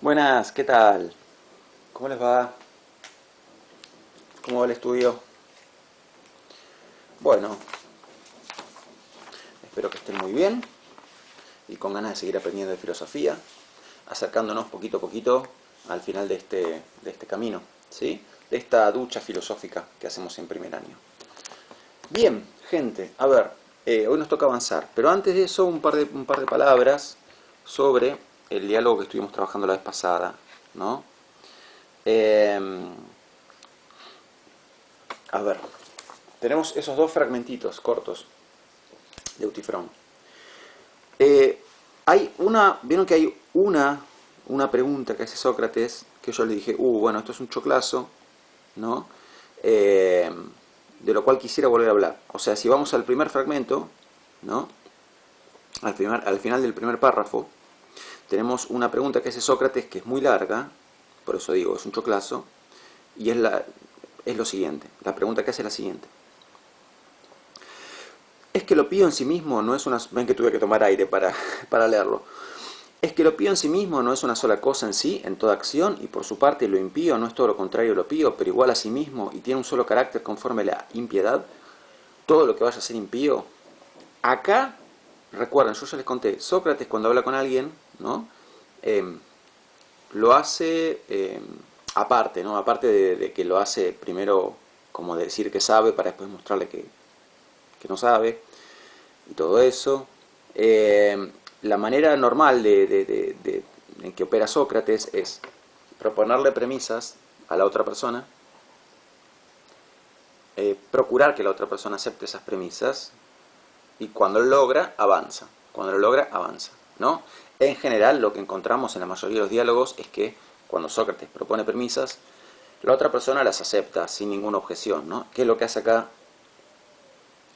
Buenas, ¿qué tal? ¿Cómo les va? ¿Cómo va el estudio? Bueno, espero que estén muy bien y con ganas de seguir aprendiendo de filosofía, acercándonos poquito a poquito al final de este camino, ¿sí? De esta ducha filosófica que hacemos en primer año. Bien, gente, a ver, hoy nos toca avanzar, pero antes de eso un par de palabras sobre el diálogo que estuvimos trabajando la vez pasada, ¿no? Eh, a ver, tenemos esos dos fragmentitos cortos de Eutifrón. Vieron que hay una pregunta que hace Sócrates, que yo le dije, bueno, esto es un choclazo, ¿no? Eh, de lo cual quisiera volver a hablar. O sea, si vamos al primer fragmento, ¿no? Al final del primer párrafo, tenemos una pregunta que hace Sócrates que es muy larga, por eso digo, es un choclazo, y es lo siguiente. La pregunta que hace es la siguiente. Es que lo pío en sí mismo no es una... Ven que tuve que tomar aire para leerlo. Es que lo pío en sí mismo no es una sola cosa en sí, en toda acción, y por su parte lo impío no es todo lo contrario lo pío, pero igual a sí mismo, y tiene un solo carácter conforme a la impiedad, todo lo que vaya a ser impío. Acá, recuerden, yo ya les conté, Sócrates cuando habla con alguien, ¿no? Eh, lo hace aparte, ¿no? Aparte de que lo hace primero como de decir que sabe para después mostrarle que no sabe y todo eso. La manera normal en que opera Sócrates es proponerle premisas a la otra persona, procurar que la otra persona acepte esas premisas y cuando lo logra, avanza. Cuando lo logra, avanza, ¿no? En general, lo que encontramos en la mayoría de los diálogos es que cuando Sócrates propone premisas, la otra persona las acepta sin ninguna objeción, ¿no? ¿Qué es lo que hace acá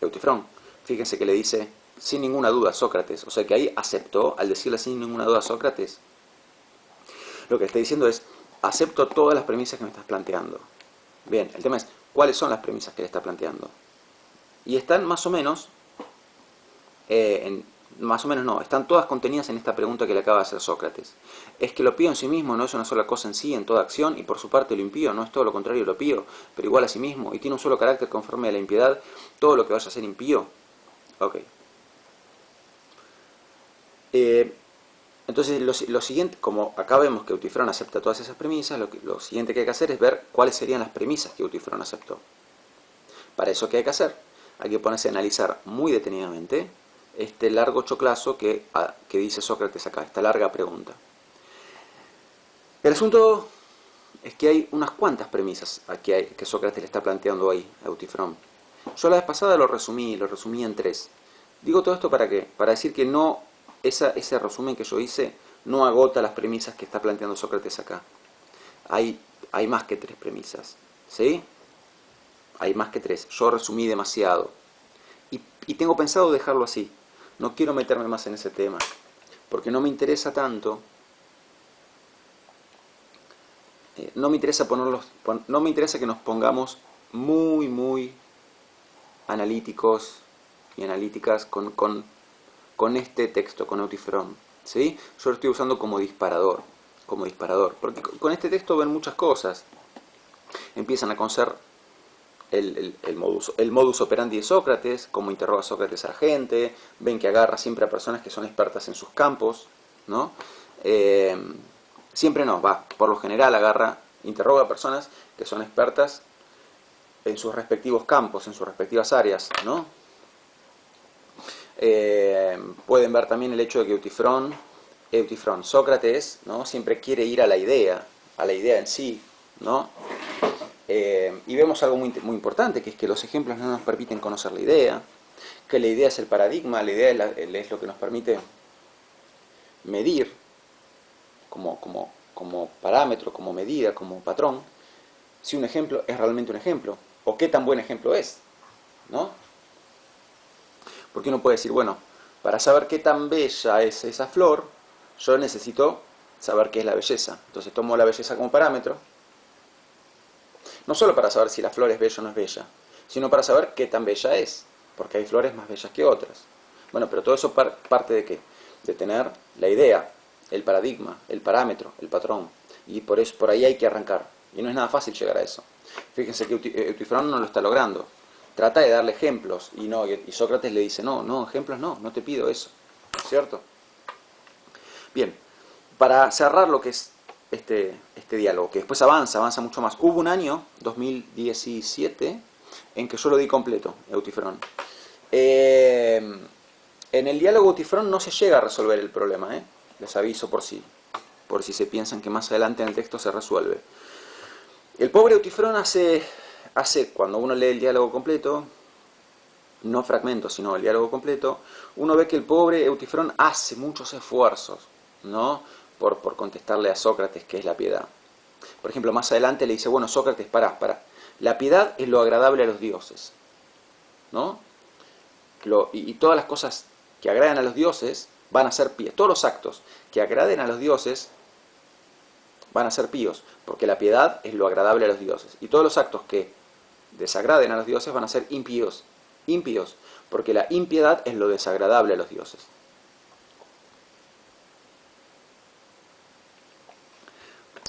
Eutifrón? Fíjense que le dice sin ninguna duda Sócrates, o sea que ahí aceptó, al decirle sin ninguna duda Sócrates, lo que está diciendo es, acepto todas las premisas que me estás planteando. Bien, el tema es, ¿cuáles son las premisas que le está planteando? Y están más o menos, más o menos no, están todas contenidas en esta pregunta que le acaba de hacer Sócrates. Es que lo pío en sí mismo no es una sola cosa en sí, en toda acción, y por su parte lo impío no es todo lo contrario lo pío, pero igual a sí mismo, y tiene un solo carácter conforme a la impiedad, todo lo que vaya a ser impío. Ok. Eh, Entonces, lo siguiente, como acá vemos que Eutifrón acepta todas esas premisas, lo siguiente que hay que hacer es ver cuáles serían las premisas que Eutifrón aceptó. Para eso, ¿qué hay que hacer? Hay que ponerse a analizar muy detenidamente este largo choclazo que dice Sócrates acá, esta larga pregunta. El asunto es que hay unas cuantas premisas que Sócrates le está planteando ahí a Eutifrón. Yo la vez pasada lo resumí en tres. Digo todo esto para qué? Para decir que no, ese resumen que yo hice no agota las premisas que está planteando Sócrates acá. Hay más que tres premisas. ¿Sí? Hay más que tres. Yo resumí demasiado. Y tengo pensado dejarlo así. No quiero meterme más en ese tema. Porque no me interesa tanto. No me interesa que nos pongamos muy, muy analíticos y analíticas con este texto, con Eutifrón. ¿Sí? Yo lo estoy usando como disparador. Porque con este texto ven muchas cosas. Empiezan a conocer el modus operandi de Sócrates, cómo interroga Sócrates a la gente, ven que agarra siempre a personas que son expertas en sus campos, ¿no? Siempre no, por lo general interroga a personas que son expertas en sus respectivos campos, en sus respectivas áreas, ¿no? Pueden ver también el hecho de que Eutifrón, Sócrates, ¿no? Siempre quiere ir a la idea en sí, ¿no? Y vemos algo muy importante, que es que los ejemplos no nos permiten conocer la idea, que la idea es el paradigma, la idea es lo que nos permite medir como parámetro, como medida, como patrón, si un ejemplo es realmente un ejemplo, o qué tan buen ejemplo es, ¿no? Porque uno puede decir, bueno, para saber qué tan bella es esa flor, yo necesito saber qué es la belleza. Entonces tomo la belleza como parámetro, no solo para saber si la flor es bella o no es bella, sino para saber qué tan bella es, porque hay flores más bellas que otras. Bueno, pero todo eso parte de qué? De tener la idea. el paradigma, el parámetro, el patrón. Y por eso, por ahí hay que arrancar. Y no es nada fácil llegar a eso. Fíjense que Eutifrón no lo está logrando. Trata de darle ejemplos y Sócrates le dice, no, ejemplos no te pido eso. ¿Cierto? Bien, para cerrar lo que es este diálogo, que después avanza mucho más. Hubo un año, 2017, en que yo lo di completo, Eutifrón. En el diálogo Eutifrón no se llega a resolver el problema, les aviso por si se piensan que más adelante en el texto se resuelve. El pobre Eutifrón hace, cuando uno lee el diálogo completo, no fragmentos, sino el diálogo completo, uno ve que el pobre Eutifrón hace muchos esfuerzos, ¿no? Por contestarle a Sócrates qué es la piedad. Por ejemplo, más adelante le dice, bueno, Sócrates, pará. La piedad es lo agradable a los dioses, ¿no? Y todas las cosas que agradan a los dioses van a ser pías. Todos los actos que agraden a los dioses van a ser píos, porque la piedad es lo agradable a los dioses. Y todos los actos que desagraden a los dioses van a ser impíos, porque la impiedad es lo desagradable a los dioses.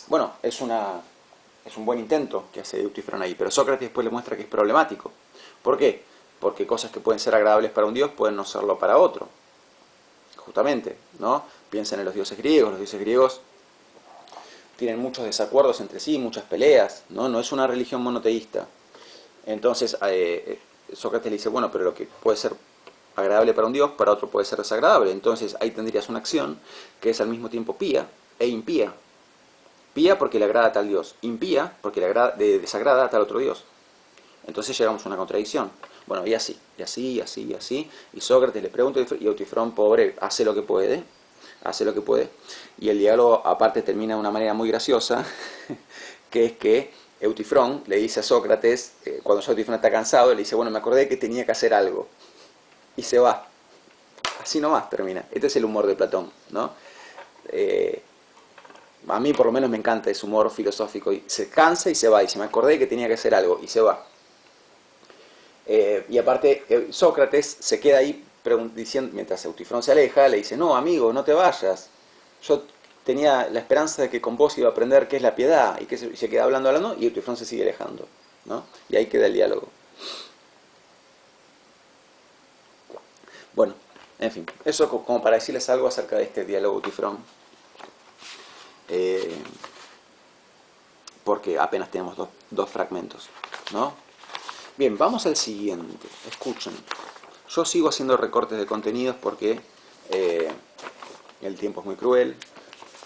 Bueno, es un buen intento que hace Eutifrón ahí, pero Sócrates después le muestra que es problemático. ¿Por qué? Porque cosas que pueden ser agradables para un dios pueden no serlo para otro. Justamente, ¿no? Piensen en los dioses griegos tienen muchos desacuerdos entre sí, muchas peleas, ¿no? No es una religión monoteísta. Entonces, Sócrates le dice, bueno, pero lo que puede ser agradable para un dios, para otro puede ser desagradable. Entonces, ahí tendrías una acción que es al mismo tiempo pía e impía. Pía porque le agrada a tal dios, impía porque le desagrada a tal otro dios. Entonces llegamos a una contradicción. Bueno, y así. Y Sócrates le pregunta y Eutifrón, pobre, hace lo que puede. Y el diálogo aparte termina de una manera muy graciosa, que es que Eutifrón le dice a Sócrates, cuando ya Eutifrón está cansado, le dice, bueno, me acordé que tenía que hacer algo. Y se va. Así nomás termina. Este es el humor de Platón, ¿no? A mí por lo menos me encanta ese humor filosófico. Y se cansa y se va. Y se me acordé que tenía que hacer algo. Y se va. Y aparte, Sócrates se queda ahí diciendo, mientras Eutifrón se aleja, le dice, no, amigo, no te vayas. Yo tenía la esperanza de que con vos iba a aprender qué es la piedad. Y se queda hablando, y Eutifrón se sigue alejando, ¿no? Y ahí queda el diálogo. Bueno, en fin, eso como para decirles algo acerca de este diálogo Eutifrón. Porque apenas tenemos dos fragmentos, ¿no? Bien, vamos al siguiente. Escuchen. Yo sigo haciendo recortes de contenidos porque el tiempo es muy cruel.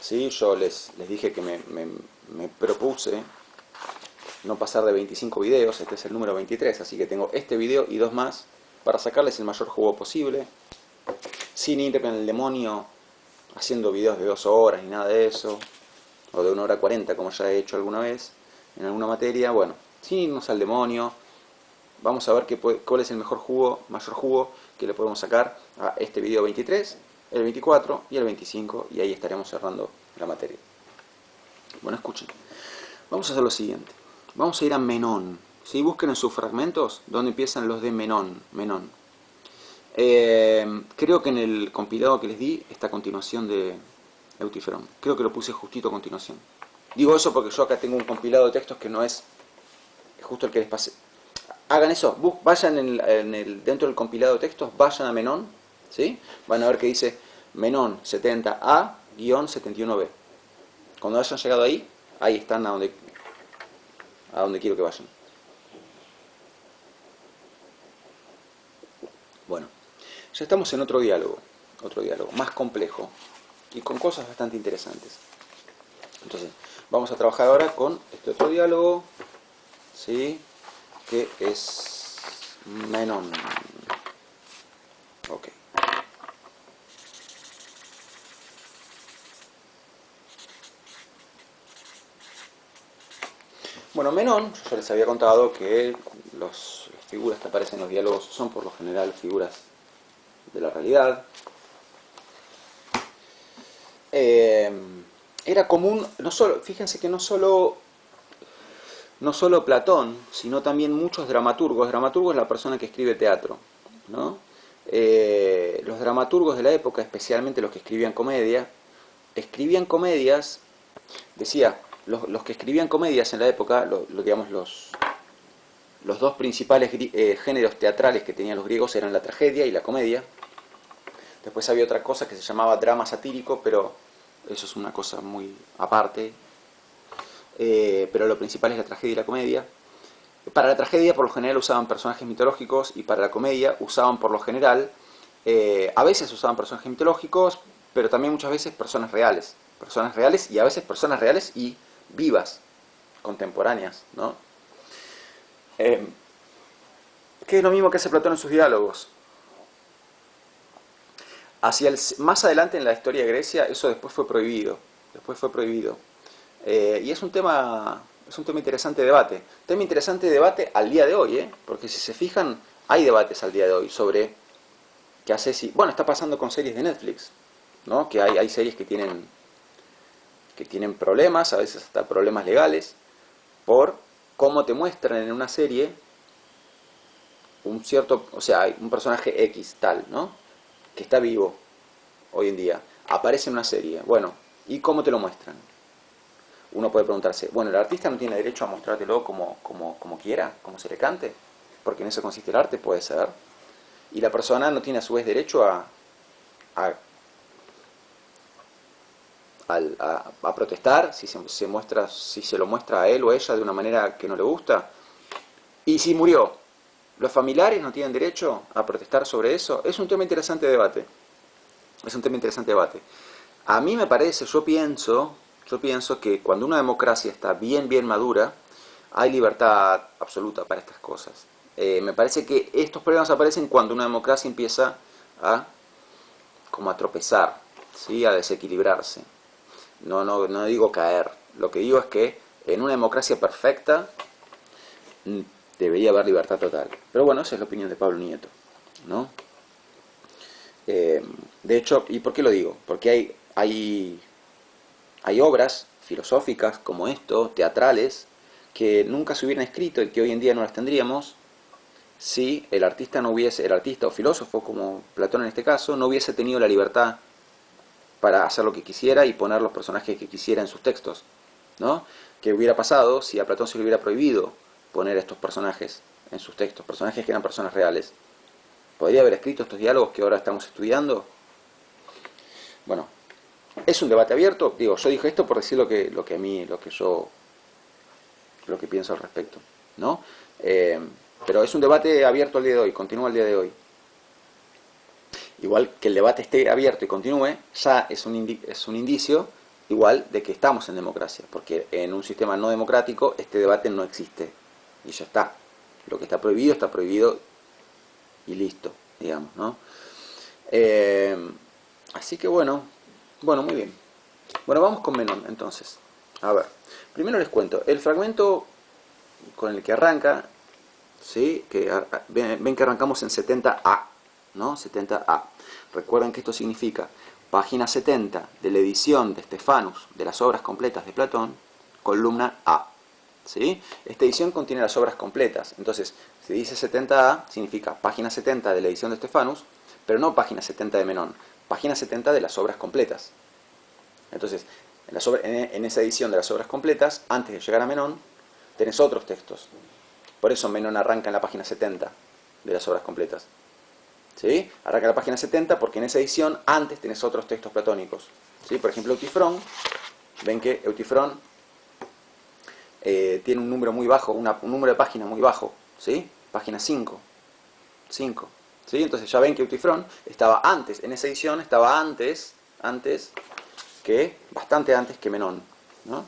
¿Sí? Yo les dije que me propuse no pasar de 25 videos. Este es el número 23, así que tengo este video y dos más para sacarles el mayor jugo posible, sin ir con el demonio haciendo videos de 2 horas ni nada de eso, o de 1 hora 40 como ya he hecho alguna vez en alguna materia. Bueno, sin irnos al demonio, vamos a ver cuál es el mayor jugo que le podemos sacar a este video 23, el 24 y el 25, y ahí estaremos cerrando la materia. Bueno, escuchen. Vamos a hacer lo siguiente. Vamos a ir a Menón. ¿Sí? Busquen en sus fragmentos donde empiezan los de Menón. Creo que en el compilado que les di está a continuación de Eutifrón. Creo que lo puse justito a continuación. Digo eso porque yo acá tengo un compilado de textos que no es justo el que les pasé. Hagan eso, vayan dentro del compilado de textos, vayan a Menón, ¿sí? Van a ver que dice Menón 70A-71B. Cuando hayan llegado ahí están a donde quiero que vayan. Bueno, ya estamos en otro diálogo más complejo y con cosas bastante interesantes. Entonces, vamos a trabajar ahora con este otro diálogo, ¿sí? Que es Menón. Ok. Bueno, Menón, yo les había contado que las figuras que aparecen en los diálogos son por lo general figuras de la realidad. Era común, fíjense que no solo Platón, sino también muchos dramaturgos. Dramaturgo es la persona que escribe teatro, ¿no? Los dramaturgos de la época, especialmente los que escribían comedia, escribían comedias, decía, los que escribían comedias en la época, digamos, los dos principales géneros teatrales que tenían los griegos eran la tragedia y la comedia. Después había otra cosa que se llamaba drama satírico, pero eso es una cosa muy aparte. Pero lo principal es la tragedia y la comedia. Para la tragedia por lo general usaban personajes mitológicos y para la comedia usaban por lo general, a veces usaban personajes mitológicos, pero también muchas veces personas reales y a veces personas reales y vivas, contemporáneas, ¿no? Que es lo mismo que hace Platón en sus diálogos. Más adelante en la historia de Grecia eso después fue prohibido. Y es un tema interesante de debate. Tema interesante de debate al día de hoy, porque si se fijan, hay debates al día de hoy sobre qué hace si... Bueno, está pasando con series de Netflix, ¿no? Que hay series que tienen problemas, a veces hasta problemas legales, por cómo te muestran en una serie un cierto, o sea, hay un personaje X tal, ¿no? Que está vivo hoy en día, aparece en una serie, bueno, ¿y cómo te lo muestran? Uno puede preguntarse, bueno, el artista no tiene derecho a mostrártelo como quiera, como se le cante, porque en eso consiste el arte, puede ser, y la persona no tiene a su vez derecho a protestar si se lo muestra a él o a ella de una manera que no le gusta. Y si murió, ¿los familiares no tienen derecho a protestar sobre eso? Es un tema interesante de debate. A mí me parece, yo pienso que cuando una democracia está bien madura, hay libertad absoluta para estas cosas. Me parece que estos problemas aparecen cuando una democracia empieza a tropezar, ¿sí? A desequilibrarse. No digo caer. Lo que digo es que en una democracia perfecta debería haber libertad total. Pero bueno, esa es la opinión de Pablo Nieto, ¿no? De hecho, ¿y por qué lo digo? Porque hay obras filosóficas como esto, teatrales, que nunca se hubieran escrito y que hoy en día no las tendríamos si el artista o filósofo, como Platón en este caso, no hubiese tenido la libertad para hacer lo que quisiera y poner los personajes que quisiera en sus textos, ¿no? ¿Qué hubiera pasado si a Platón se le hubiera prohibido poner estos personajes en sus textos, personajes que eran personas reales? ¿Podría haber escrito estos diálogos que ahora estamos estudiando? Bueno, es un debate abierto. Digo, yo dije esto por decir lo que pienso al respecto, ¿no? Pero es un debate abierto al día de hoy, continúa al día de hoy. Igual que el debate esté abierto y continúe, ya es un indicio igual de que estamos en democracia, porque en un sistema no democrático este debate no existe y ya está. Lo que está prohibido y listo, digamos, ¿no? Así que bueno, muy bien. Bueno, vamos con Menón entonces. A ver, primero les cuento, el fragmento con el que arranca, ¿sí? Ven que arrancamos en 70A, ¿no? 70A. Recuerden que esto significa página 70 de la edición de Stefanus de las obras completas de Platón, columna A, ¿sí? Esta edición contiene las obras completas, entonces si dice 70A significa página 70 de la edición de Stefanus, pero no página 70 de Menón, página 70 de las obras completas. Entonces, en esa edición de las obras completas, antes de llegar a Menón, tenés otros textos. Por eso Menón arranca en la página 70 de las obras completas. ¿Sí? Arranca en la página 70 porque en esa edición antes tenés otros textos platónicos. ¿Sí? Por ejemplo, Eutifrón. Ven que Eutifrón tiene un número muy bajo, un número de página muy bajo. ¿Sí? Página 5. ¿Sí? Entonces ya ven que Eutifrón estaba antes, en esa edición estaba bastante antes que Menón, ¿no?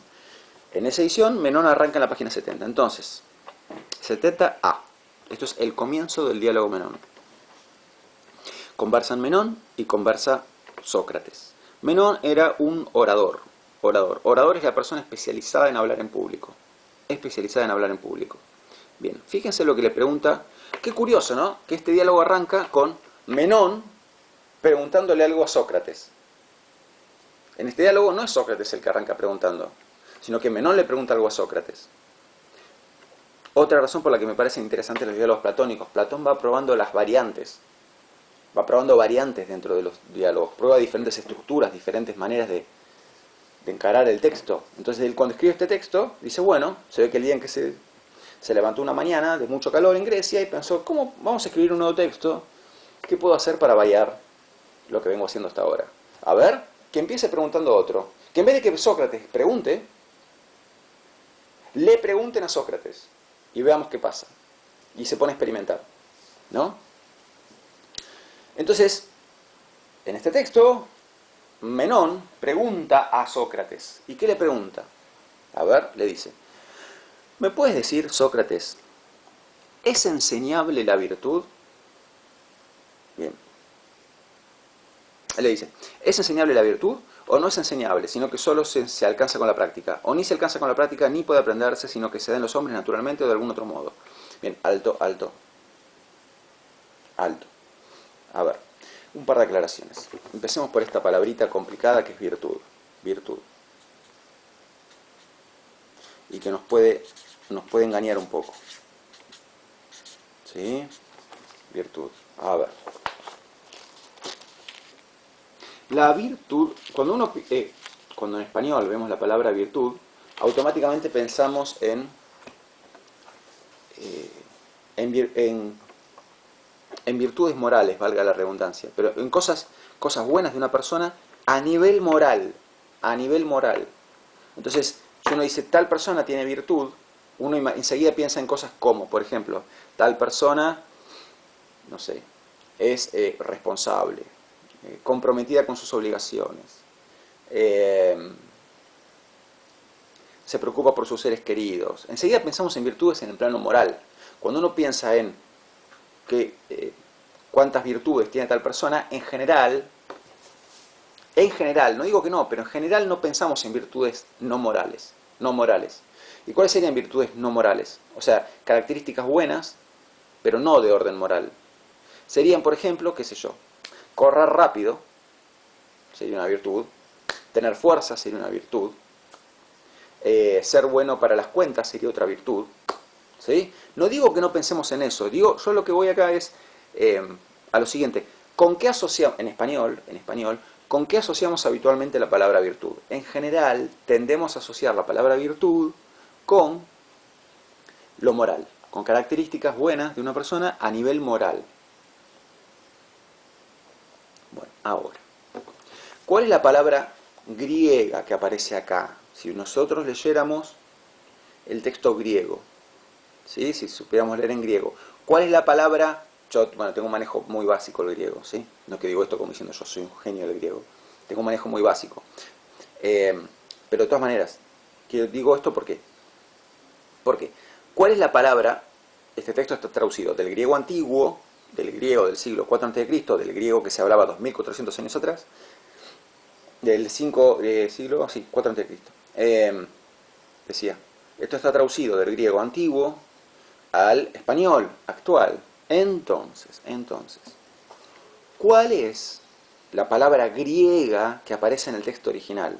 En esa edición Menón arranca en la página 70. Entonces, 70A. Esto es el comienzo del diálogo Menón. Conversan Menón y conversa Sócrates. Menón era un orador. Orador es la persona especializada en hablar en público. Bien, fíjense lo que le pregunta. Qué curioso, ¿no? Que este diálogo arranca con Menón preguntándole algo a Sócrates. En este diálogo no es Sócrates el que arranca preguntando, sino que Menón le pregunta algo a Sócrates. Otra razón por la que me parecen interesantes los diálogos platónicos. Platón va probando las variantes. Va probando variantes dentro de los diálogos. Prueba diferentes estructuras, diferentes maneras de de encarar el texto. Entonces él cuando escribe este texto, dice, bueno, se ve que el día en que se levantó una mañana de mucho calor en Grecia y pensó, ¿cómo vamos a escribir un nuevo texto? ¿Qué puedo hacer para variar lo que vengo haciendo hasta ahora? A ver, que empiece preguntando a otro. Que en vez de que Sócrates pregunte, le pregunten a Sócrates y veamos qué pasa. Y se pone a experimentar, ¿no? Entonces, en este texto, Menón pregunta a Sócrates. ¿Y qué le pregunta? A ver, le dice, ¿me puedes decir, Sócrates, ¿es enseñable la virtud? Bien. Él le dice, ¿es enseñable la virtud o no es enseñable, sino que solo se alcanza con la práctica? O ni se alcanza con la práctica ni puede aprenderse, sino que se da en los hombres naturalmente o de algún otro modo. Bien, alto, alto, alto. A ver, un par de aclaraciones. Empecemos por esta palabrita complicada que es virtud. Virtud. Y que nos puede engañar un poco. ¿Sí? Virtud. A ver. La virtud, cuando en español vemos la palabra virtud, automáticamente pensamos en virtudes morales, valga la redundancia, pero en cosas buenas de una persona a nivel moral, Entonces, si uno dice tal persona tiene virtud, uno enseguida piensa en cosas como, por ejemplo, tal persona, no sé, es responsable, comprometida con sus obligaciones, se preocupa por sus seres queridos. Enseguida pensamos en virtudes en el plano moral. Cuando uno piensa en cuántas virtudes tiene tal persona, en general, no digo que no, pero en general no pensamos en virtudes no morales. ¿Y cuáles serían virtudes no morales? O sea, características buenas, pero no de orden moral. Serían, por ejemplo, qué sé yo, correr rápido sería una virtud, tener fuerza sería una virtud, ser bueno para las cuentas sería otra virtud, ¿sí? No digo que no pensemos en eso, yo lo que voy acá es a lo siguiente, ¿con qué asociamos, en español, con qué asociamos habitualmente la palabra virtud? En general, tendemos a asociar la palabra virtud con lo moral, con características buenas de una persona a nivel moral. Bueno, ahora, ¿cuál es la palabra griega que aparece acá? Si nosotros leyéramos el texto griego, ¿sí? Si supiéramos leer en griego, ¿cuál es la palabra? Yo, tengo un manejo muy básico del griego, ¿sí? No es que digo esto como diciendo yo soy un genio del griego. Tengo un manejo muy básico. Pero de todas maneras, digo esto ¿por qué? Porque, ¿cuál es la palabra? Este texto está traducido del griego antiguo, del griego del siglo IV a.C., del griego que se hablaba 2400 años atrás, del siglo, sí, 4 a.C. Decía, esto está traducido del griego antiguo al español actual. Entonces, ¿cuál es la palabra griega que aparece en el texto original?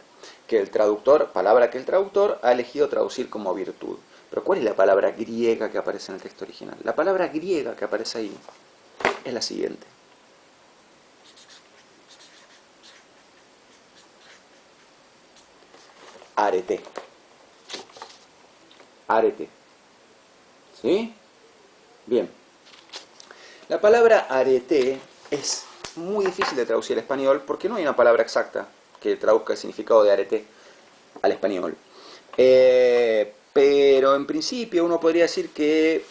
Palabra que el traductor ha elegido traducir como virtud. Pero ¿cuál es la palabra griega que aparece en el texto original? La palabra griega que aparece ahí es la siguiente. Arete. ¿Sí? Bien. La palabra arete es muy difícil de traducir al español porque no hay una palabra exacta que traduzca el significado de arete al español. Pero en principio uno podría decir que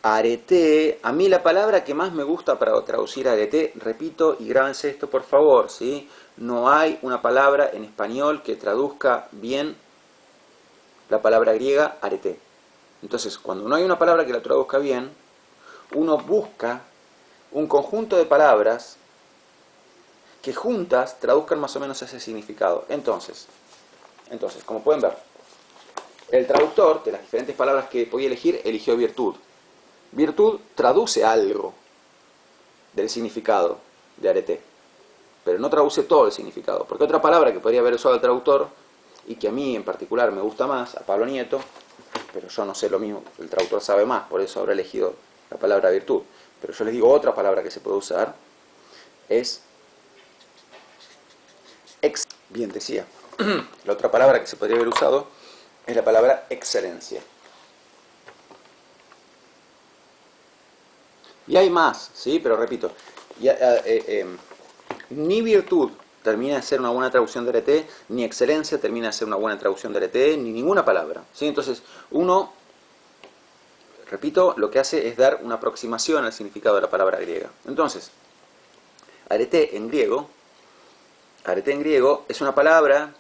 arete, a mí la palabra que más me gusta para traducir arete, repito y grábense esto por favor, ¿sí? No hay una palabra en español que traduzca bien la palabra griega arete. Entonces, cuando no hay una palabra que la traduzca bien, uno busca un conjunto de palabras que juntas traduzcan más o menos ese significado. Entonces, como pueden ver, el traductor de las diferentes palabras que podía elegir, eligió virtud. Virtud traduce algo del significado de arete, pero no traduce todo el significado, porque otra palabra que podría haber usado el traductor, y que a mí en particular me gusta más, a Pablo Nieto, pero yo no sé lo mismo, el traductor sabe más, por eso habrá elegido la palabra virtud, pero yo les digo otra palabra que se puede usar, es Bien, decía. La otra palabra que se podría haber usado es la palabra excelencia. Y hay más, ¿sí? Pero repito, ni virtud termina de ser una buena traducción de arete, ni excelencia termina de ser una buena traducción de arete, ni ninguna palabra, ¿sí? Entonces, uno, repito, lo que hace es dar una aproximación al significado de la palabra griega. Entonces, arete en griego es una palabra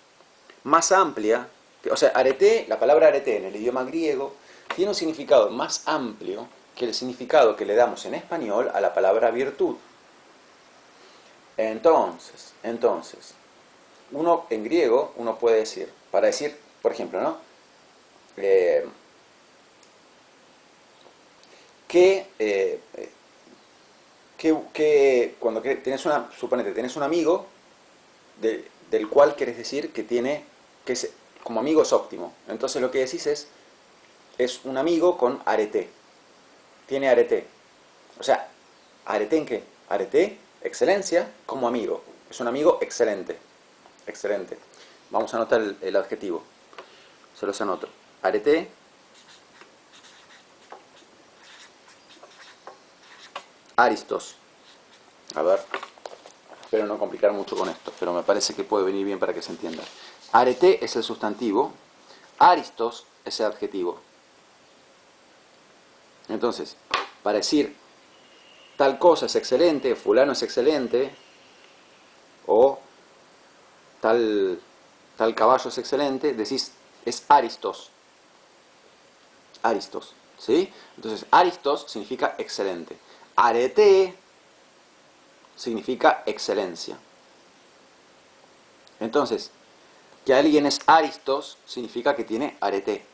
más amplia, o sea, arete, la palabra arete en el idioma griego tiene un significado más amplio que el significado que le damos en español a la palabra virtud. Entonces, uno en griego, uno puede decir, para decir, por ejemplo, ¿no? Cuando tenés suponete, tenés un amigo del cual querés decir que como amigo es óptimo. Entonces lo que decís es un amigo con arete. Tiene arete. O sea, ¿arete en qué? Arete, excelencia, como amigo. Es un amigo excelente. Excelente. Vamos a anotar el adjetivo. Se los anoto. Arete. Aristos. A ver. Espero no complicar mucho con esto, pero me parece que puede venir bien para que se entienda. Arete es el sustantivo. Aristos es el adjetivo. Entonces, para decir tal cosa es excelente, fulano es excelente, o tal caballo es excelente, decís es aristos. Aristos, ¿sí? Entonces, aristos significa excelente. Arete significa excelencia. Entonces, que alguien es aristos significa que tiene arete.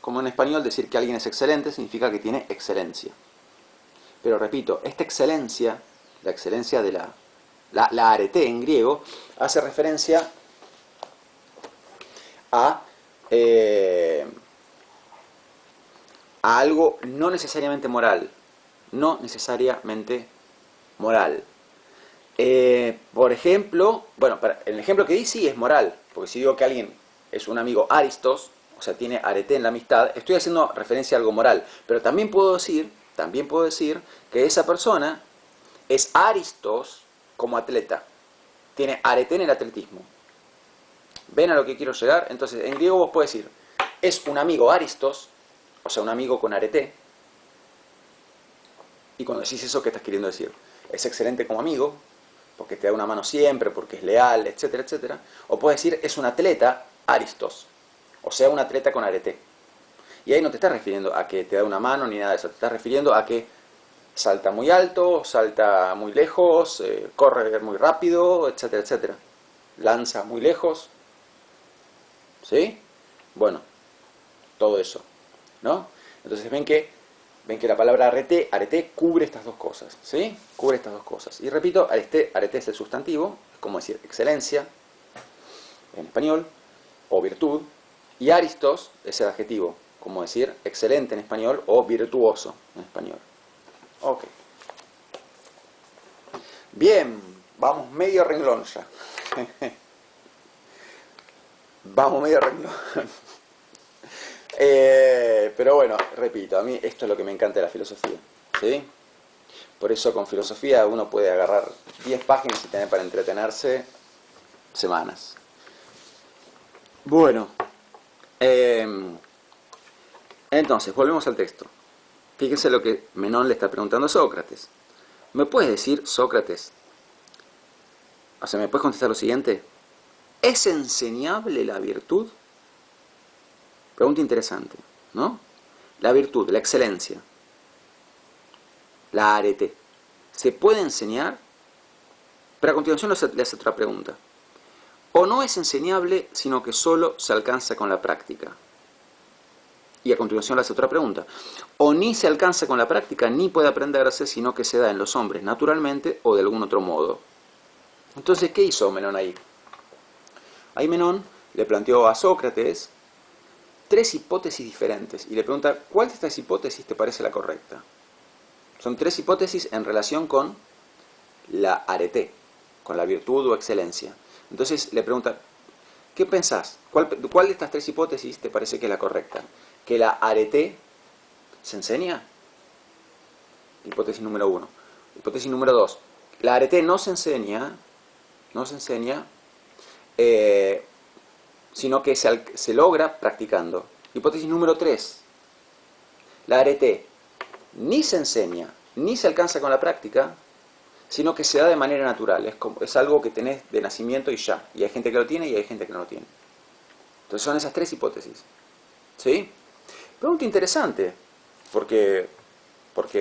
Como en español decir que alguien es excelente significa que tiene excelencia. Pero repito, esta excelencia, la excelencia de la arete en griego, hace referencia a algo no necesariamente moral. No necesariamente moral. Por ejemplo, bueno, el ejemplo que di sí es moral, porque si digo que alguien es un amigo aristos, o sea, tiene arete en la amistad, estoy haciendo referencia a algo moral, pero también puedo decir que esa persona es aristos como atleta, tiene arete en el atletismo. ¿Ven a lo que quiero llegar? Entonces, en griego vos podés decir, es un amigo aristos, o sea, un amigo con arete, y cuando decís eso, ¿qué estás queriendo decir? Es excelente como amigo, porque te da una mano siempre, porque es leal, etcétera, etcétera. O puedes decir, es un atleta aristos, o sea, un atleta con arete. Y ahí no te estás refiriendo a que te da una mano ni nada de eso, te estás refiriendo a que salta muy alto, salta muy lejos, corre muy rápido, etcétera, etcétera. Lanza muy lejos. ¿Sí? Bueno, todo eso, ¿no? Entonces ven que la palabra arete cubre estas dos cosas, ¿sí? Cubre estas dos cosas. Y repito, arete es el sustantivo, es como decir excelencia en español, o virtud, y aristos es el adjetivo, como decir excelente en español o virtuoso en español. Ok. Bien, vamos medio renglón ya. Vamos medio renglón. Pero bueno, repito, a mí esto es lo que me encanta de la filosofía, ¿sí? Por eso con filosofía uno puede agarrar 10 páginas y tener para entretenerse semanas. Bueno, entonces, volvemos al texto. Fíjense lo que Menón le está preguntando a Sócrates. ¿Me puedes decir, Sócrates? O sea, ¿me puedes contestar lo siguiente? ¿Es enseñable la virtud? Pregunta interesante, ¿no? La virtud, la excelencia, la arete, ¿se puede enseñar? Pero a continuación le hace otra pregunta. ¿O no es enseñable, sino que solo se alcanza con la práctica? Y a continuación le hace otra pregunta. ¿O ni se alcanza con la práctica, ni puede aprenderse, sino que se da en los hombres naturalmente o de algún otro modo? Entonces, ¿qué hizo Menón ahí? Ahí Menón le planteó a Sócrates 3 hipótesis diferentes y le pregunta, ¿cuál de estas hipótesis te parece la correcta? Son 3 hipótesis en relación con la arete, con la virtud o excelencia. Entonces le pregunta, ¿qué pensás? ¿Cuál de estas tres hipótesis te parece que es la correcta? ¿Que la arete se enseña? Hipótesis número 1. Hipótesis número 2. La arete no se enseña, sino que se logra practicando. Hipótesis número 3. La arete ni se enseña, ni se alcanza con la práctica, sino que se da de manera natural. Es algo que tenés de nacimiento y ya. Y hay gente que lo tiene y hay gente que no lo tiene. Entonces son esas tres hipótesis. ¿Sí? Pregunta interesante, porque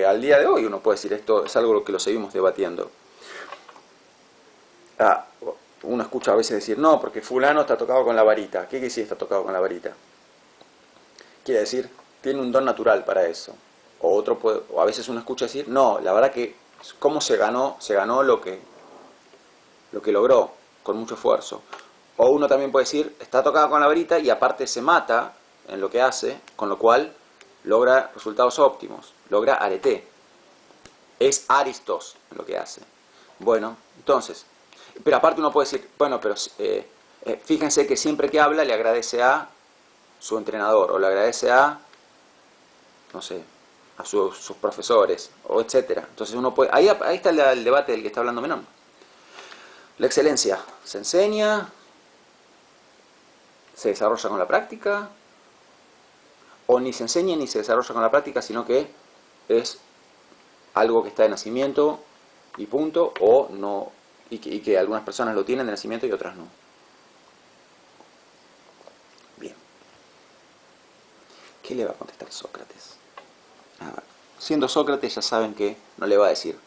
al día de hoy uno puede decir, esto es algo que lo seguimos debatiendo. Uno escucha a veces decir, no, porque fulano está tocado con la varita. ¿Qué quiere decir está tocado con la varita? Quiere decir, tiene un don natural para eso. O a veces uno escucha decir, no, la verdad que cómo se ganó lo que logró, con mucho esfuerzo. O uno también puede decir, está tocado con la varita y aparte se mata en lo que hace, con lo cual logra resultados óptimos, logra arete. Es aristos en lo que hace. Bueno, entonces, pero aparte uno puede decir, bueno, pero fíjense que siempre que habla le agradece a su entrenador, o le agradece a, no sé, a sus profesores, o etcétera. Entonces uno puede, ahí está el debate del que está hablando Menón. La excelencia se enseña, se desarrolla con la práctica, o ni se enseña ni se desarrolla con la práctica, sino que es algo que está de nacimiento y punto, o no, y que algunas personas lo tienen de nacimiento y otras no. Bien. ¿Qué le va a contestar Sócrates? Siendo Sócrates ya saben que no le va a decir.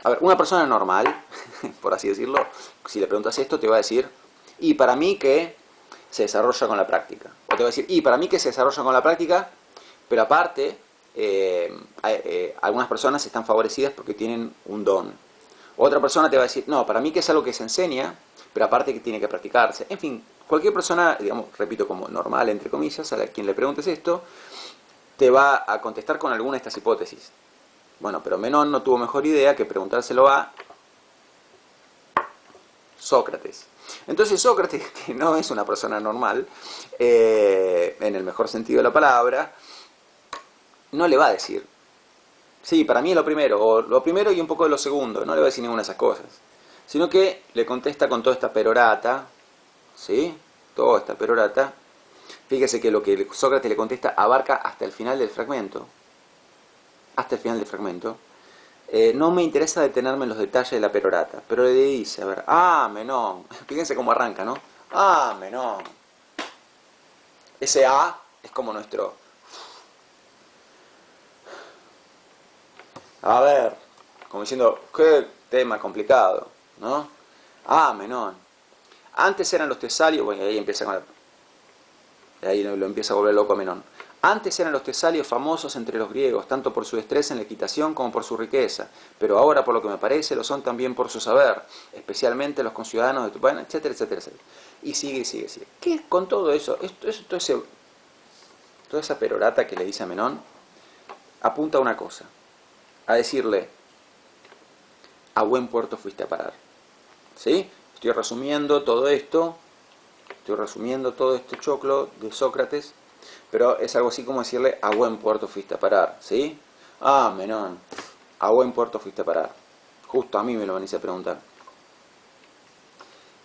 A ver, una persona normal, por así decirlo, si le preguntas esto te va a decir, y para mí que se desarrolla con la práctica. O te va a decir, y para mí que se desarrolla con la práctica, pero aparte, algunas personas están favorecidas porque tienen un don. Otra persona te va a decir, no, para mí que es algo que se enseña, pero aparte que tiene que practicarse. En fin, cualquier persona, digamos, repito, como normal, entre comillas, a quien le preguntes esto, te va a contestar con alguna de estas hipótesis. Bueno, pero Menón no tuvo mejor idea que preguntárselo a Sócrates. Entonces Sócrates, que no es una persona normal, en el mejor sentido de la palabra, no le va a decir, sí, para mí es lo primero, o lo primero y un poco de lo segundo, no le va a decir ninguna de esas cosas, sino que le contesta con toda esta perorata, ¿sí? Toda esta perorata. Fíjese que lo que Sócrates le contesta abarca hasta el final del fragmento. Hasta el final del fragmento. No me interesa detenerme en los detalles de la perorata, pero le dice, a ver, Menón, fíjense cómo arranca, ¿no? Menón. Ese es como nuestro... A ver, como diciendo, qué tema complicado, ¿no? Menón. Antes eran los tesalios, bueno, ahí empieza con ahí lo empieza a volver loco a Menón. Antes eran los tesalios famosos entre los griegos, tanto por su destreza en la equitación como por su riqueza, pero ahora, por lo que me parece, lo son también por su saber, especialmente los conciudadanos de tu país, etcétera, etcétera, etcétera. Y sigue. ¿Qué con todo eso? Toda esa perorata que le dice a Menón, apunta a una cosa, a decirle, a buen puerto fuiste a parar. ¿Sí? Estoy resumiendo todo este choclo de Sócrates, pero es algo así como decirle, a buen puerto fuiste a parar, ¿sí? Menón, a buen puerto fuiste a parar. Justo a mí me lo venís a preguntar.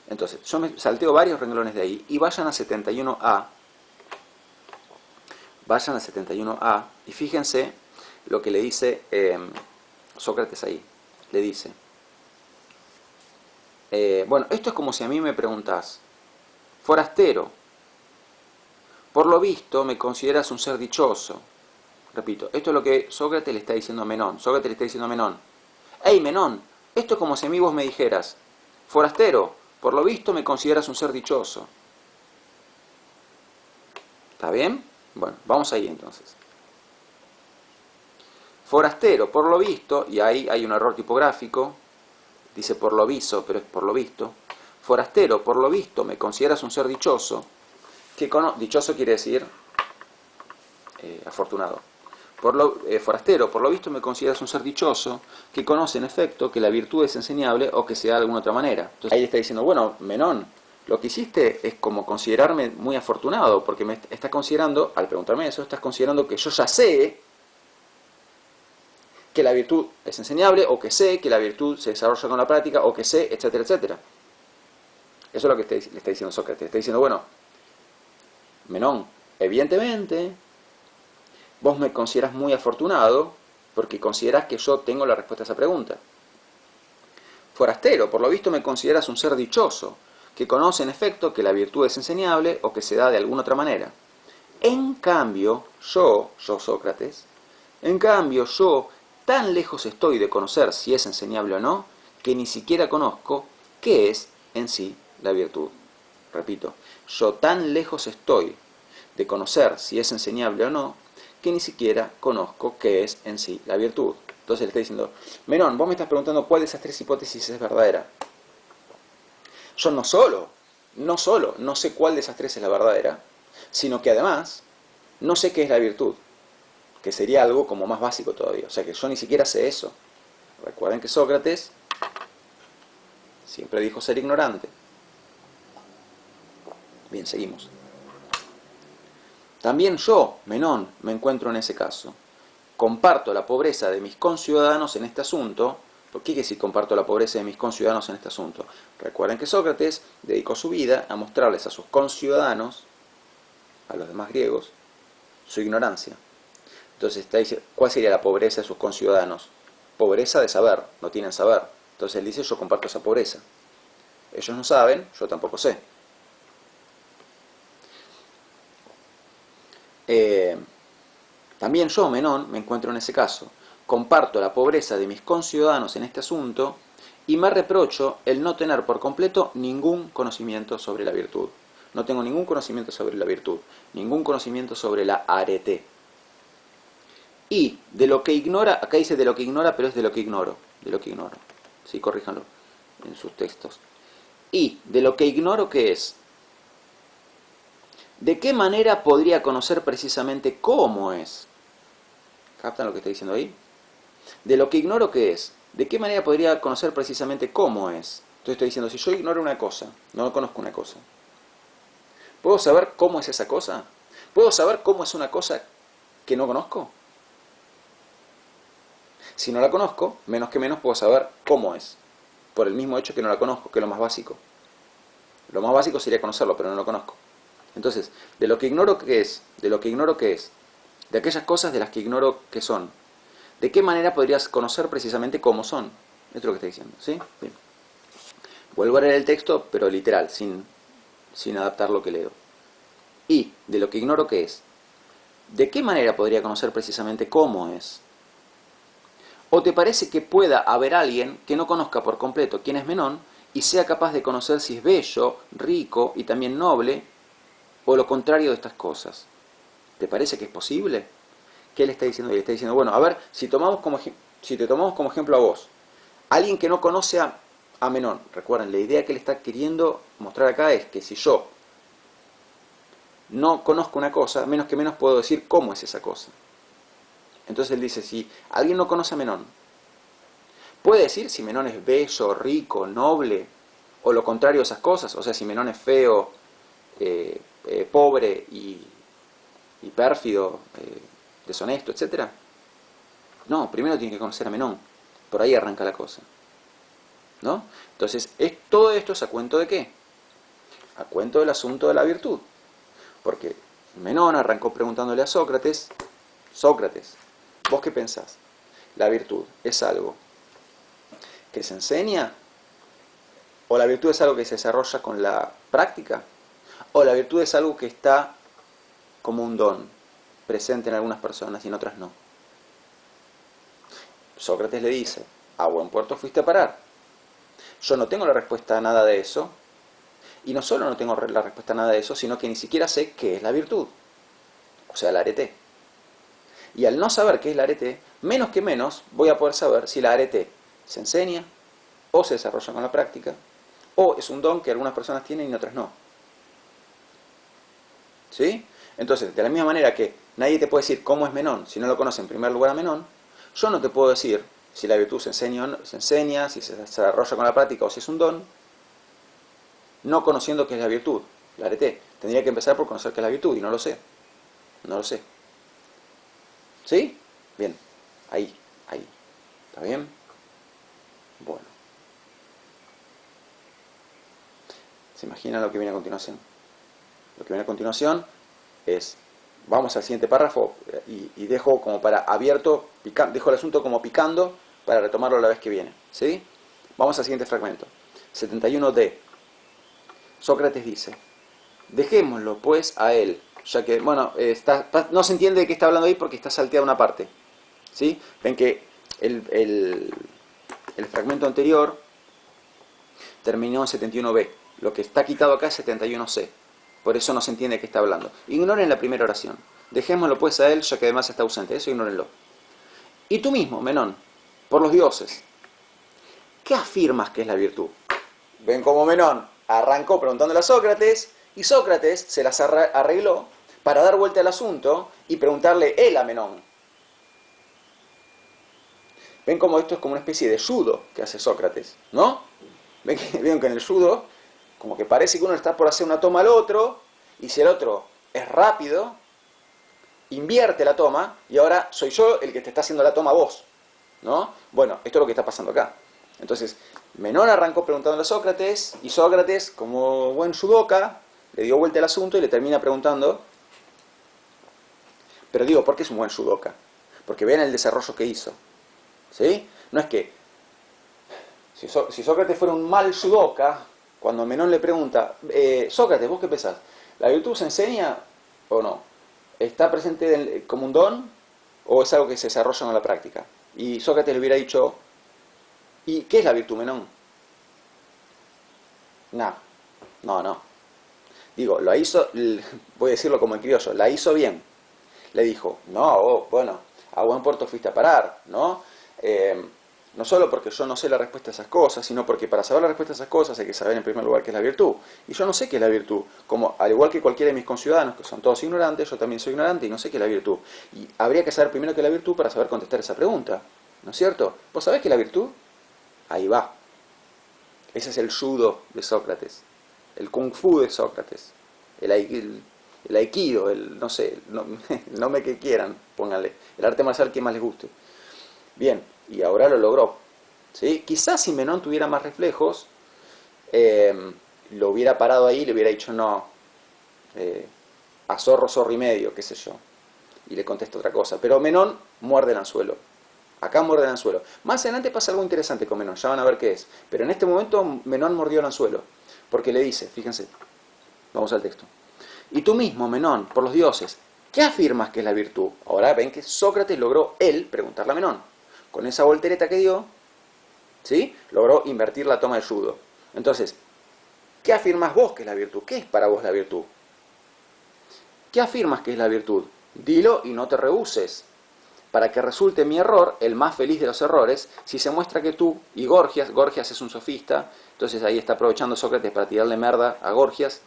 Entonces, yo me salteo varios renglones de ahí y vayan a 71a. Vayan a 71a y fíjense lo que le dice Sócrates ahí. Le dice, bueno, esto es como si a mí me preguntás, forastero, por lo visto me consideras un ser dichoso. Repito, esto es lo que Sócrates le está diciendo a Menón. Sócrates le está diciendo a Menón, hey Menón, esto es como si a mí vos me dijeras, forastero, por lo visto me consideras un ser dichoso. ¿Está bien? Bueno, vamos ahí entonces. Forastero, por lo visto, y ahí hay un error tipográfico, dice por lo visto, pero es por lo visto. Forastero, por lo visto, me consideras un ser dichoso. Dichoso quiere decir afortunado. Forastero, por lo visto me consideras un ser dichoso, que conoce en efecto que la virtud es enseñable o que se da de alguna otra manera. Entonces ahí le está diciendo, bueno, Menón, lo que hiciste es como considerarme muy afortunado, porque me estás considerando, al preguntarme eso, estás considerando que yo ya sé que la virtud es enseñable, o que sé que la virtud se desarrolla con la práctica, o que sé, etcétera, etcétera. Eso es lo que le está diciendo Sócrates. Está diciendo, bueno, Menón, evidentemente, vos me consideras muy afortunado porque considerás que yo tengo la respuesta a esa pregunta. Forastero, por lo visto me consideras un ser dichoso, que conoce en efecto que la virtud es enseñable o que se da de alguna otra manera. En cambio, yo Sócrates, en cambio yo tan lejos estoy de conocer si es enseñable o no, que ni siquiera conozco qué es en sí la virtud. Repito, yo tan lejos estoy de conocer si es enseñable o no, que ni siquiera conozco qué es en sí la virtud. Entonces le está diciendo, Menón, vos me estás preguntando cuál de esas tres hipótesis es verdadera. Yo no solo no sé cuál de esas tres es la verdadera, sino que además no sé qué es la virtud, que sería algo como más básico todavía. O sea que yo ni siquiera sé eso. Recuerden que Sócrates siempre dijo ser ignorante. Bien, seguimos. También yo, Menón, me encuentro en ese caso. Comparto la pobreza de mis conciudadanos en este asunto. ¿Por qué si comparto la pobreza de mis conciudadanos en este asunto? Recuerden que Sócrates dedicó su vida a mostrarles a sus conciudadanos, a los demás griegos, su ignorancia. Entonces está diciendo, ¿cuál sería la pobreza de sus conciudadanos? Pobreza de saber, no tienen saber. Entonces él dice, yo comparto esa pobreza. Ellos no saben, yo tampoco sé. También yo, Menón, me encuentro en ese caso. Comparto la pobreza de mis conciudadanos en este asunto y me reprocho el no tener por completo ningún conocimiento sobre la virtud. No tengo ningún conocimiento sobre la virtud, ningún conocimiento sobre la arete. Y de lo que ignora, acá dice de lo que ignora, pero es de lo que ignoro. Sí, corríjanlo en sus textos. Y de lo que ignoro, ¿qué es? ¿De qué manera podría conocer precisamente cómo es? ¿Captan lo que está diciendo ahí? De lo que ignoro, ¿qué es? ¿De qué manera podría conocer precisamente cómo es? Entonces estoy diciendo, si yo ignoro una cosa, no conozco una cosa, ¿puedo saber cómo es esa cosa? ¿Puedo saber cómo es una cosa que no conozco? Si no la conozco, menos que menos puedo saber cómo es, por el mismo hecho que no la conozco, que es lo más básico. Lo más básico sería conocerlo, pero no lo conozco. Entonces, de lo que ignoro qué es, de lo que ignoro qué es, de aquellas cosas de las que ignoro qué son, ¿de qué manera podrías conocer precisamente cómo son? Esto es lo que está diciendo, ¿sí? Bien. Vuelvo a leer el texto, pero literal, sin adaptar lo que leo. Y, de lo que ignoro qué es, ¿de qué manera podría conocer precisamente cómo es? ¿O te parece que pueda haber alguien que no conozca por completo quién es Menón y sea capaz de conocer si es bello, rico y también noble, o lo contrario de estas cosas? ¿Te parece que es posible? ¿Qué le está diciendo? Le está diciendo, bueno, a ver, si te tomamos como ejemplo a vos, alguien que no conoce a Menón, recuerden, la idea que le está queriendo mostrar acá es que si yo no conozco una cosa, menos que menos puedo decir cómo es esa cosa. Entonces él dice, si alguien no conoce a Menón, ¿puede decir si Menón es bello, rico, noble, o lo contrario de esas cosas? O sea, si Menón es feo, pobre y pérfido, deshonesto, etc. No, primero tiene que conocer a Menón. Por ahí arranca la cosa. ¿No? Entonces, todo esto es a cuento de qué? A cuento del asunto de la virtud. Porque Menón arrancó preguntándole a Sócrates, Sócrates, ¿vos qué pensás? ¿La virtud es algo que se enseña? ¿O la virtud es algo que se desarrolla con la práctica? ¿O la virtud es algo que está como un don, presente en algunas personas y en otras no? Sócrates le dice, a buen puerto fuiste a parar. Yo no tengo la respuesta a nada de eso, y no solo no tengo la respuesta a nada de eso, sino que ni siquiera sé qué es la virtud, o sea, la arete. Y al no saber qué es la arete, menos que menos voy a poder saber si la arete se enseña, o se desarrolla con la práctica, o es un don que algunas personas tienen y otras no. ¿Sí? Entonces, de la misma manera que nadie te puede decir cómo es Menón si no lo conoce en primer lugar a Menón, yo no te puedo decir si la virtud se enseña, si se desarrolla con la práctica o si es un don, no conociendo qué es la virtud. La areté. Tendría que empezar por conocer qué es la virtud y no lo sé. No lo sé. ¿Sí? Bien. Ahí. ¿Está bien? Bueno. ¿Se imagina lo que viene a continuación? Lo que viene a continuación es, vamos al siguiente párrafo y dejo como para abierto, dejo el asunto como picando para retomarlo la vez que viene. ¿Sí? Vamos al siguiente fragmento. 71D. Sócrates dice, dejémoslo pues a él, ya que, bueno, no se entiende de qué está hablando ahí porque está salteada una parte. ¿Sí? Ven que el fragmento anterior terminó en 71B. Lo que está quitado acá es 71C. Por eso no se entiende de qué está hablando. Ignoren la primera oración. Dejémoslo pues a él, ya que además está ausente. Eso ignórenlo. Y tú mismo, Menón, por los dioses, ¿qué afirmas que es la virtud? Ven como Menón arrancó preguntándole a Sócrates, y Sócrates se las arregló para dar vuelta al asunto y preguntarle él a Menón. Ven como esto es como una especie de judo que hace Sócrates, ¿no? Ven que en el judo, como que parece que uno está por hacer una toma al otro, y si el otro es rápido, invierte la toma, y ahora soy yo el que te está haciendo la toma a vos, ¿no? Bueno, esto es lo que está pasando acá. Entonces, Menón arrancó preguntando a Sócrates, y Sócrates, como buen judoka, le dio vuelta al asunto y le termina preguntando. Pero digo, ¿por qué es un buen judoka? Porque vean el desarrollo que hizo. ¿Sí? No es que, si Sócrates fuera un mal judoka, cuando Menón le pregunta, Sócrates, ¿vos qué pensás? ¿La virtud se enseña o no? ¿Está presente como un don o es algo que se desarrolla en la práctica? Y Sócrates le hubiera dicho, ¿y qué es la virtud, Menón? No. Digo, lo hizo, voy a decirlo como en criollo, la hizo bien. Le dijo, no, bueno, a buen puerto fuiste a parar, ¿no? No solo porque yo no sé la respuesta a esas cosas, sino porque para saber la respuesta a esas cosas hay que saber en primer lugar qué es la virtud. Y yo no sé qué es la virtud. Como, al igual que cualquiera de mis conciudadanos, que son todos ignorantes, yo también soy ignorante y no sé qué es la virtud. Y habría que saber primero qué es la virtud para saber contestar esa pregunta. ¿No es cierto? ¿Vos sabés qué es la virtud? Ahí va. Ese es el judo de Sócrates. El kung fu de Sócrates. El aikido, no sé, el nombre que quieran, pónganle. El arte marcial que más les guste. Bien, y ahora lo logró. ¿Sí? Quizás si Menón tuviera más reflejos, lo hubiera parado ahí y le hubiera dicho no, a zorro y medio, qué sé yo. Y le contesta otra cosa. Pero Menón muerde el anzuelo. Acá muerde el anzuelo. Más adelante pasa algo interesante con Menón, ya van a ver qué es. Pero en este momento Menón mordió el anzuelo. Porque le dice, fíjense, vamos al texto. Y tú mismo, Menón, por los dioses, ¿qué afirmas que es la virtud? Ahora ven que Sócrates logró él preguntarle a Menón. Con esa voltereta que dio, ¿sí? Logró invertir la toma de judo. Entonces, ¿qué afirmas vos que es la virtud? ¿Qué es para vos la virtud? ¿Qué afirmas que es la virtud? Dilo y no te rehuses, para que resulte mi error el más feliz de los errores, si se muestra que tú y Gorgias es un sofista, entonces ahí está aprovechando Sócrates para tirarle merda a Gorgias,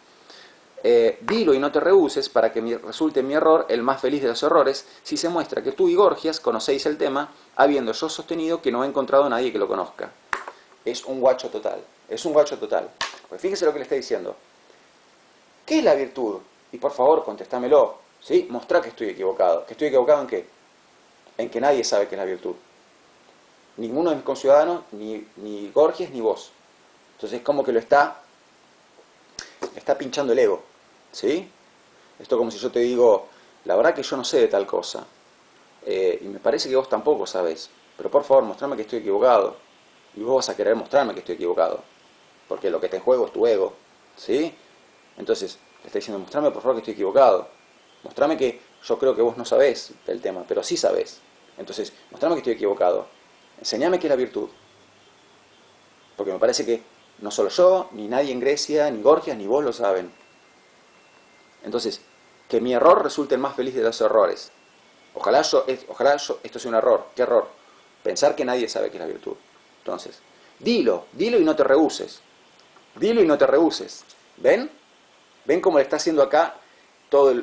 dilo y no te rehuses para que resulte mi error el más feliz de los errores, si se muestra que tú y Gorgias conocéis el tema, habiendo yo sostenido que no he encontrado a nadie que lo conozca. Es un guacho total, Pues fíjese lo que le está diciendo. ¿Qué es la virtud? Y por favor, contéstamelo, ¿sí? Mostrá que estoy equivocado. ¿Que estoy equivocado en qué? En que nadie sabe qué es la virtud. Ninguno de mis conciudadanos, ni Gorgias, ni vos. Entonces es como que le está pinchando el ego. ¿Sí? Esto como si yo te digo, la verdad que yo no sé de tal cosa. Y me parece que vos tampoco sabés. Pero por favor, mostrame que estoy equivocado. Y vos vas a querer mostrarme que estoy equivocado. Porque lo que te en juego es tu ego. ¿Sí? Entonces, le está diciendo, mostrame por favor que estoy equivocado. Mostrame que yo creo que vos no sabés del tema, pero sí sabés. Entonces, mostrame que estoy equivocado. Enseñame qué es la virtud. Porque me parece que no solo yo, ni nadie en Grecia, ni Gorgias, ni vos lo saben. Entonces, que mi error resulte el más feliz de los errores. Ojalá esto sea un error. ¿Qué error? Pensar que nadie sabe qué es la virtud. Entonces, dilo y no te rehuses. Dilo y no te rehuses. ¿Ven? ¿Ven cómo le está haciendo acá todo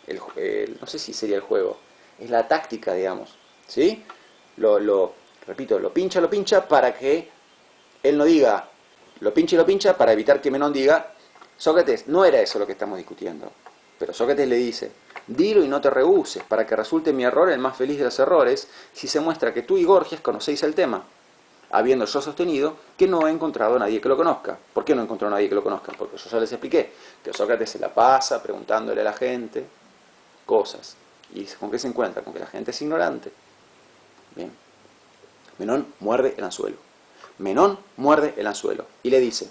no sé si sería el juego, es la táctica, digamos, ¿sí? Repito, lo pincha para que él no diga, lo pincha y lo pincha para evitar que Menón diga, Sócrates, no era eso lo que estamos discutiendo. Pero Sócrates le dice, dilo y no te rehuses, para que resulte mi error el más feliz de los errores, si se muestra que tú y Gorgias conocéis el tema, habiendo yo sostenido que no he encontrado a nadie que lo conozca. ¿Por qué no encontró a nadie que lo conozca? Porque yo ya les expliqué que Sócrates se la pasa preguntándole a la gente cosas. ¿Y con qué se encuentra? Con que la gente es ignorante. Bien. Menón muerde el anzuelo. Menón muerde el anzuelo y le dice,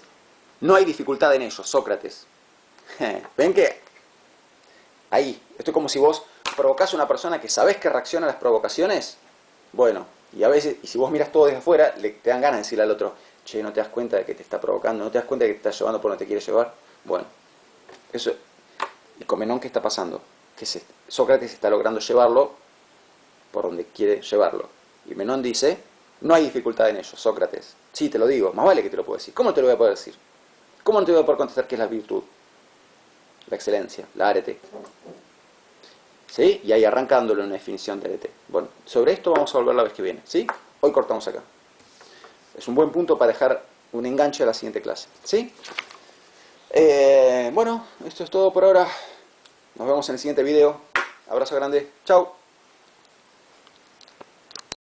no hay dificultad en ello, Sócrates. ¿Ven que ahí, esto es como si vos provocás a una persona que sabés que reacciona a las provocaciones? Bueno, y a veces, y si vos miras todo desde afuera, te dan ganas de decirle al otro, che, ¿no te das cuenta de que te está provocando? ¿No te das cuenta de que te está llevando por donde te quiere llevar? Bueno, eso. ¿Y con Menón qué está pasando? Que Sócrates está logrando llevarlo por donde quiere llevarlo. Y Menón dice, no hay dificultad en ello, Sócrates. Sí, te lo digo, más vale que te lo puedo decir. ¿Cómo te lo voy a poder decir? ¿Cómo no te voy a poder contestar qué es la virtud? La excelencia, la arete. ¿Sí? Y ahí arrancándolo en una definición de arete. Bueno, sobre esto vamos a volver la vez que viene. ¿Sí? Hoy cortamos acá. Es un buen punto para dejar un enganche a la siguiente clase. ¿Sí? Bueno, esto es todo por ahora. Nos vemos en el siguiente video. Abrazo grande. Chao.